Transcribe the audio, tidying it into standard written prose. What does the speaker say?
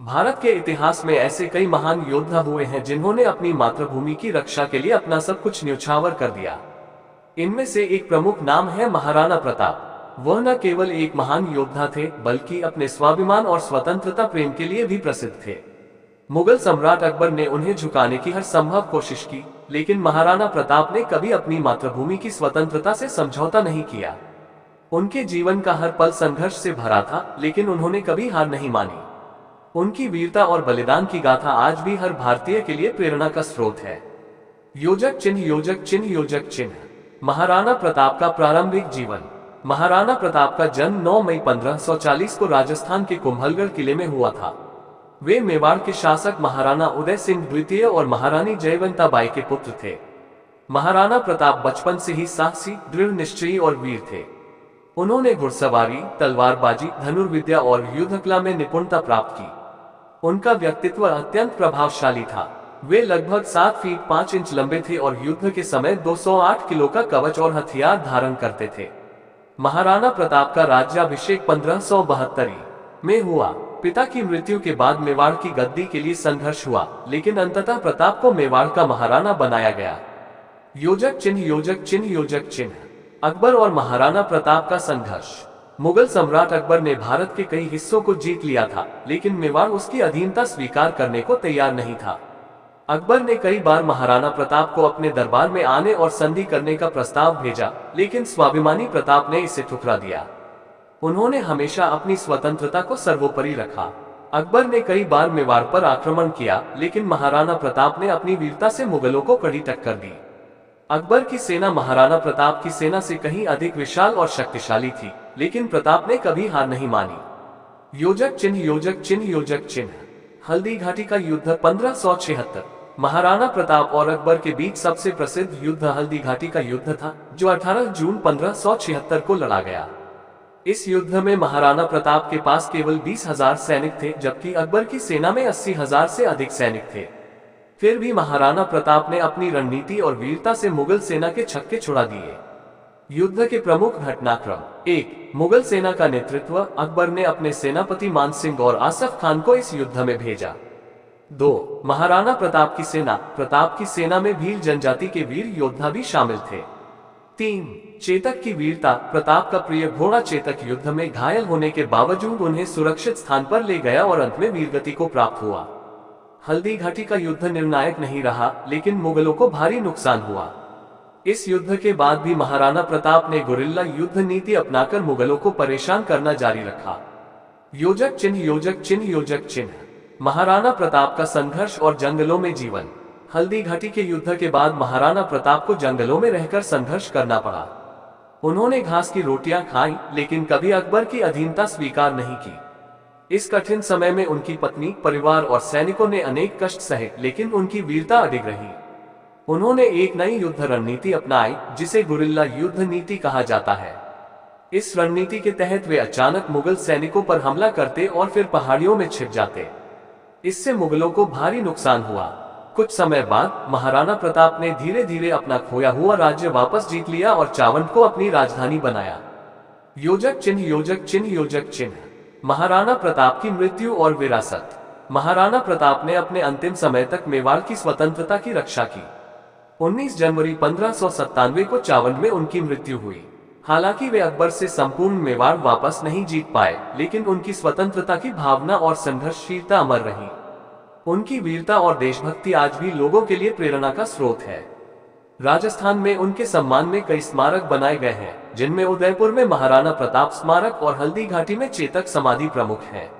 भारत के इतिहास में ऐसे कई महान योद्धा हुए हैं जिन्होंने अपनी मातृभूमि की रक्षा के लिए अपना सब कुछ न्यौछावर कर दिया। इनमें से एक प्रमुख नाम है महाराणा प्रताप। वह न केवल एक महान योद्धा थे बल्कि अपने स्वाभिमान और स्वतंत्रता प्रेम के लिए भी प्रसिद्ध थे। मुगल सम्राट अकबर ने उन्हें झुकाने की हर संभव कोशिश की, लेकिन महाराणा प्रताप ने कभी अपनी मातृभूमि की स्वतंत्रता से समझौता नहीं किया। उनके जीवन का हर पल संघर्ष से भरा था, लेकिन उन्होंने कभी हार नहीं मानी। उनकी वीरता और बलिदान की गाथा आज भी हर भारतीय के लिए प्रेरणा का स्रोत है। योजक चिन्ह, योजक चिन्ह, योजक चिन्ह। महाराणा प्रताप का प्रारंभिक जीवन। महाराणा प्रताप का जन्म 9 मई 1540 को राजस्थान के कुंभलगढ़ किले में हुआ था। वे मेवाड़ के शासक महाराणा उदय सिंह द्वितीय और महारानी जयवंता बाई के पुत्र थे। महाराणा प्रताप बचपन से ही साहसी, दृढ़ निश्चयी और वीर थे। उन्होंने घुड़सवारी, तलवारबाजी, धनुर्विद्या और युद्धकला में निपुणता प्राप्त की। उनका व्यक्तित्व अत्यंत प्रभावशाली था। वे लगभग 7 फीट 5 इंच लंबे थे और युद्ध के समय 208 किलो का कवच और हथियार धारण करते थे। महाराणा प्रताप का राज्याभिषेक 1572 में हुआ। पिता की मृत्यु के बाद मेवाड़ की गद्दी के लिए संघर्ष हुआ, लेकिन अंततः प्रताप को मेवाड़ का महाराणा बनाया गया। योजक चिन्ह, योजक चिन्ह, योजक चिन्ह। अकबर और महाराणा प्रताप का संघर्ष। मुगल सम्राट अकबर ने भारत के कई हिस्सों को जीत लिया था, लेकिन मेवाड़ उसकी अधीनता स्वीकार करने को तैयार नहीं था। अकबर ने कई बार महाराणा प्रताप को अपने दरबार में आने और संधि करने का प्रस्ताव भेजा, लेकिन स्वाभिमानी प्रताप ने इसे ठुकरा दिया। उन्होंने हमेशा अपनी स्वतंत्रता को सर्वोपरि रखा। अकबर ने कई बार मेवाड़ पर आक्रमण किया, लेकिन महाराणा प्रताप ने अपनी वीरता से मुगलों को कड़ी टक्कर दी। अकबर की सेना महाराणा प्रताप की सेना से कहीं अधिक विशाल और शक्तिशाली थी, लेकिन प्रताप ने कभी हार नहीं मानी। योजक चिन्ह, योजक चिन्ह, योजक चिन्ह। हल्दी घाटी का युद्ध 1576। महाराणा प्रताप और अकबर के बीच सबसे प्रसिद्ध युद्ध हल्दी घाटी का युद्ध था, जो 18 जून 1576 को लड़ा गया। इस युद्ध में महाराणा प्रताप के पास केवल 20,000 सैनिक थे, जबकि अकबर की सेना में 80,000 से अधिक सैनिक थे। फिर भी महाराणा प्रताप ने अपनी रणनीति और वीरता से मुगल सेना के छक्के छुड़ा दिए। युद्ध के प्रमुख घटनाक्रम। 1. मुगल सेना का नेतृत्व। अकबर ने अपने सेनापति मान सिंह और आसफ खान को इस युद्ध में भेजा। 2. महाराणा प्रताप की सेना। प्रताप की सेना में भील जनजाति के वीर योद्धा भी शामिल थे। 3. चेतक की वीरता। प्रताप का प्रिय घोड़ा चेतक युद्ध में घायल होने के बावजूद उन्हें सुरक्षित स्थान पर ले गया और अंत में वीरगति को प्राप्त हुआ। हल्दी घाटी का युद्ध निर्णायक नहीं रहा, लेकिन मुगलों को भारी नुकसान हुआ। इस युद्ध के बाद भी महाराणा प्रताप ने गुरिल्ला युद्ध नीति अपनाकर मुगलों को परेशान करना जारी रखा। योजक चिन्ह, योजक चिन्ह, योजक चिन्ह। महाराणा प्रताप का संघर्ष और जंगलों में जीवन। हल्दी घाटी के युद्ध के बाद महाराणा प्रताप को जंगलों में रहकर संघर्ष करना पड़ा। उन्होंने घास की रोटियां खाई, लेकिन कभी अकबर की अधीनता स्वीकार नहीं की। इस कठिन समय में उनकी पत्नी, परिवार और सैनिकों ने अनेक कष्ट सहे, लेकिन उनकी वीरता अडिग रही। उन्होंने एक नई युद्ध रणनीति अपनाई, जिसे गुरिल्ला युद्ध नीति कहा जाता है। इस रणनीति के तहत वे अचानक मुगल सैनिकों पर हमला करते और फिर पहाड़ियों में छिप जाते। इससे मुगलों को भारी नुकसान हुआ। कुछ समय बाद महाराणा प्रताप ने धीरे धीरे अपना खोया हुआ राज्य वापस जीत लिया और चावंड को अपनी राजधानी बनाया। योजक चिन्ह, योजक चिन्ह, योजक चिन्ह। महाराणा प्रताप की मृत्यु और विरासत। महाराणा प्रताप ने अपने अंतिम समय तक मेवाड़ की स्वतंत्रता की रक्षा की। 19 जनवरी 1597 को चावंड में उनकी मृत्यु हुई। हालांकि वे अकबर से संपूर्ण मेवाड़ वापस नहीं जीत पाए, लेकिन उनकी स्वतंत्रता की भावना और संघर्षशीलता अमर रही। उनकी वीरता और देशभक्ति आज भी लोगों के लिए प्रेरणा का स्रोत है। राजस्थान में उनके सम्मान में कई स्मारक बनाए गए हैं, जिनमें उदयपुर में महाराणा प्रताप स्मारक और हल्दी घाटी में चेतक समाधि प्रमुख है।